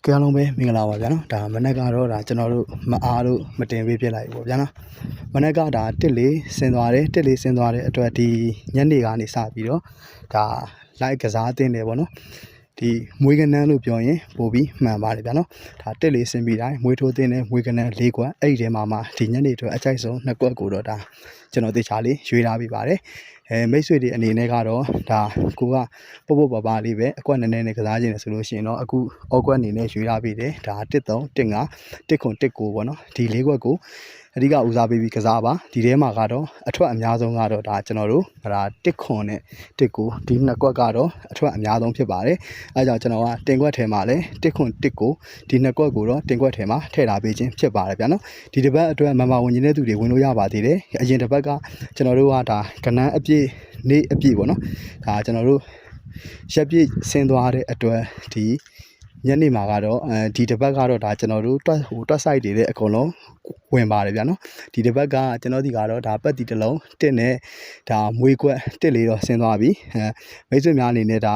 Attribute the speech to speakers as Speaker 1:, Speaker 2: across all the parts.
Speaker 1: ကဲအားလုံးပဲမင်္ဂလာပါဗျာနော်ဒါမနက်ကတော့ဒါကျွန်တော်တို့မအားလို့မတင်ပေးပြလိုက်ဘူးဗျာနော်မနက်ကဒါတစ်လေးဆင်းသွားတယ်အတွက်ဒီညနေကနေစပြီးတော့ဒါလိုက်ကစားအသင်းတယ်ပေါ့နော်ဒီမွေးကနန်းလို့ပြောရင်ပို့ပြီးမှန်ပါတယ်ဗျာနော်ဒါတစ်လေးဆင်းပြီးတိုင်းမွေးထိုးသင်းနဲ့မွေးကနန်း၄ခွက်အဲ့ဒီထဲမှာဒီညနေအတွက်အကြိုက်ဆုံး2ခွက်ကိုတော့ဒါကျွန်တော်တေချာလေးရွေးထားပြီးပါတယ်မိတ်ဆွေတွေအနေနဲ့ကတော့ဒါကိုကပုတ်ပုတ်ပါလေးပဲအကွက်နည်းနည်းနဲ့ကစားခြင်းလေဆိုလို့ရှိရင်တော့အခုအောက်ကွက်အနေနဲ့ရွေးထားပြီးတယ်ဒါ1 3 1 5 1 9 1 9ပေါ့နော်ဒီ၄ခွက်ကိုအဓိကဦးစားပေးပြီးကစားပါဒီထဲမှာကတော့အထွက်အများဆုံးကတော့ဒါကျွန်တော်တို့ဒါ1ခွန်နဲ့1 9ဒီ2ခွက်ကတော့အထွက်အများဆုံးဖြစ်ပါတယ်အဲကြောင့်ကျွန်တော်ကတင်ခွက်ထဲမှာလဲ1ခွန်1 9ဒီ2ခွက်ကိုတော့တင်ခွက်ထဲမှာထည့်ထားပေးခြင်းဖြစ်ပါတယ်ဗျာနော်ဒီတစ်ပတ်အတွက်မမဝင်နေတဲ့သူတွေဝင်လို့ရပါသေးတယ်အရင်တစ်ပတ်ကကျွန်တော်တို့ကဒါကနန်းအပြည့်နေ့အပြည့်ပေါ့နော်ဒါကျွန်တော်တို့ရက်ပြည့်ဆင်းသွားတဲ့အတွက်ဒီညနေမှာကတော့ဒီတစ်ပတ်ကတော့ဒါကျွန်တော်တို့တွက်ဆိုင်တွေတဲ့အကုန်လုံးဝင်ပါတယ်ဗျာနော်ဒီတစ်ပတ်ကကျွန်တော်ဒီကတော့ဒါပတ်တီတစ်လုံးတစ်နဲ့ဒါမွေးခွက်တစ်လေးတော့ဆင်းသွားပြီမိတ်ဆွေများအနေနဲ့ဒါ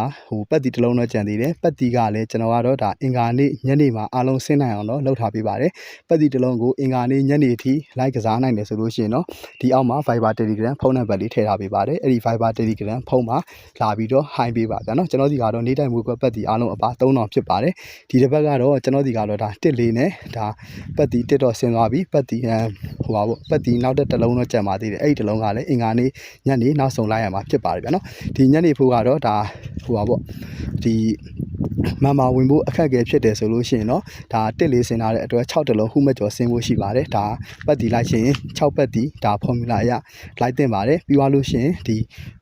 Speaker 1: ပတ်တီတစ်လုံးတော့ကြံသေးတယ်ပတ်တီကလည်းကျွန်တော်ကတော့ဒါအင်္ဂါနေ့ညနေမှာအားလုံးဆင်းနိုင်အောင်တော့လုပ်ထားပေးပါတယ်ပတ်တီတစ်လုံးကိုအင်္ဂါနေ့ညနေအထိလိုက်ကစားနိုင်တယ်ဆိုလို့ရှိရင်တော့ဒီအောက်မှာ Viber Telegram ဖုန်းနံပါတ်လေးထည့်ထားပေးပါတယ်အဲ့ဒီ Viber Telegram ဖုန်းမှာလာပြီးတော့ high ပေးပါဗျာနော်ကျွန်တော်ဒီကတော့နေ့တိုင်းမွေးခွက်ပတ်တီအားလုံးအပါ3000ဖြစ်ပါတယ်ဒီတစ်ပတ်ကတော့ကျွန်တော်ဒီကတော့ဒါ1 4နဲ့ဒါပတ်တီ1တော့ဆင်းသွားပြီပတ်တီပတ်တီနောက်တစ်လုံးတော့ကြံပါသေးတယ်အဲ့ဒီတစ်လုံးကလည်းအင်္ဂါနေ့ညနေနောက်ဆုံးလိုက်ရမှာဖြစ်ပါတယ်ဗျာနော်ဒီညနေဖို့ကတော့ဒါဒီမမဝင်ဖို့အခက်အခဲဖြစ်တယ်ဆိုလို့ရှိရင်တော့ဒါ1 4ဆင်းထားတဲ့အတွက်6တလုံးဟုမကျော်ဆင်းဖို့ရှိပါတယ်ဒါပတ်တီလိုက်ရှင်6ပတ်တီဒါဖော်မြူလာအရလိုက်တင်ပါတယ်ပြီးသွားလို့ရှိရင်ဒီ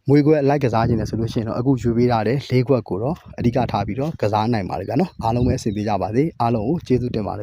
Speaker 1: မွေးခွက်လိုက်ကစားခြင်းလဲဆိုလို့ရှိရင်တော့အခုရွေးပေးထားတဲ့၄ခွက်ကိုတော့အဓိကထားပြီးတော့ကစားနိုင်ပါတယ်ဗျာနော်အားလုံးပဲအဆင်ပြေကြပါစေအားလုံးကိုကျေးဇူးတင်ပါတယ်